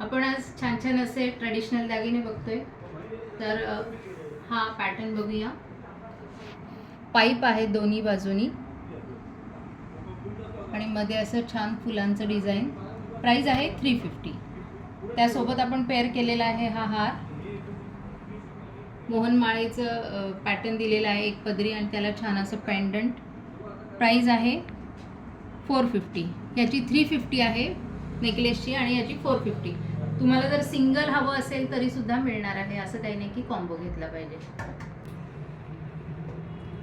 आपण आज छान छान असे ट्रेडिशनल दागिने बघतोय. तर हा पॅटर्न बघूया. पाईप आहे दोन्ही बाजूनी आणि मध्ये असं छान फुलांचं डिझाईन. प्राइस आहे 350. त्यासोबत आपण पेअर केलेला आहे हा हार. मोहनमाळेचं पॅटर्न दिलेलं आहे एक पदरी आणि त्याला छान असं पेंडंट. प्राइस आहे 450. याची 350 आहे नेकलेसची आणि याची 450. तुम्हाला जर सिंगल हवं असेल तरी सुद्धा मिळणार आहे. असं काही नाही की कॉम्बो घेतला पाहिजे.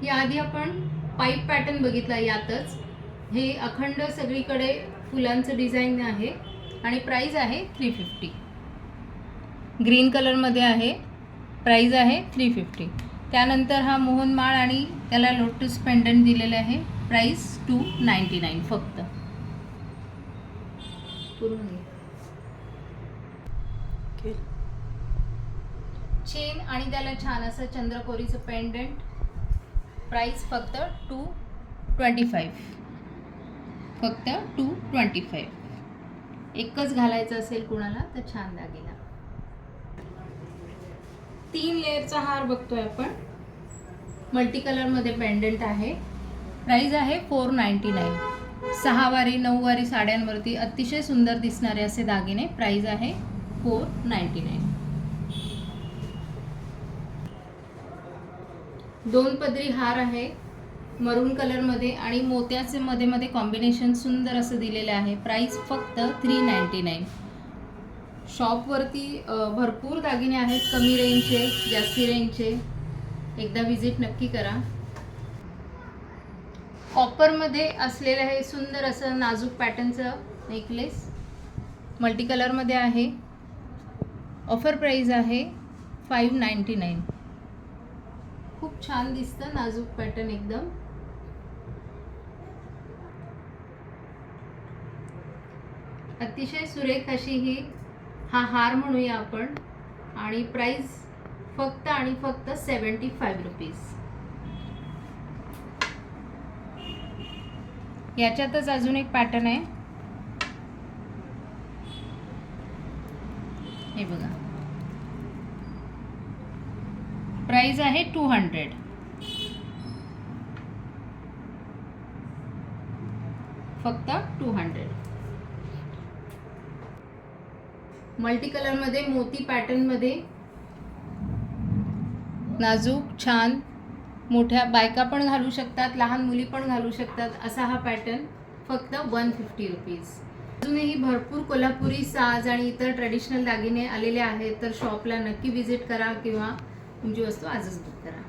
याआधी आपण पाईप पॅटर्न बघितला. यातच हे अखंड सगळीकडे फुलांचं डिझाईन आहे आणि प्राइस आहे 350. ग्रीन कलरमध्ये आहे. प्राइस आहे 350. त्यानंतर हा मोहनमाळ आणि त्याला लोटस पेंडंट दिलेले आहे. प्राइस 299 फक्त. चेन आणि त्याला छान असं चंद्रकोरीचं पेंडंट. प्राइस फक्त 225. फक्त 225. एकच घालायचं असेल कुणाला तर छान दागिना. 3 लेअरचा हार बघतोय आपण. मल्टी कलरमध्ये पेंडंट आहे. प्राइस आहे 499. 6 वारी 9 वारी साड्यांवरती अतिशय सुंदर दिसणारे असे दागिने. प्राइस आहे 499. 2 पदरी हार आहे मरून कलरमध्ये आणि मोत्याचे मध्ये मध्ये कॉम्बिनेशन सुंदर असं दिलेलं आहे. प्राइस फक्त 399. शॉपवरती भरपूर दागिने आहेत, कमी रेंजचे जास्ती रेंजचे. एकदा विजिट नक्की करा. कॉपरमध्ये असलेलं हे सुंदर असं नाजूक पॅटर्नचं नेकलेस मल्टी कलरमध्ये आहे. ऑफर प्राइस आहे 599. खूप छान दिसतं नाजूक पॅटर्न एकदम. अतिशय सुरेख अशी ही हा हार म्हणूया आपण. आणि प्राइस फक्त आणि फक्त 75 रुपीज. याच्यातच अजून एक पॅटर्न आहे. हे बघा. प्राइस आहे 200. फक्त 200. मल्टी कलरमध्ये मोती पॅटर्नमध्ये नाजूक छान. मोठ्या बायका पण घालू शकतात, लहान मुली पण घालू शकतात असा हा पॅटर्न. फक्त 150 रुपीज. अजूनही भरपूर कोल्हापुरी साज आणि इतर ट्रेडिशनल दागिने आलेले आहेत. तर शॉपला नक्की विजिट करा किंवा तुमची वस्तू आजच बुक करा.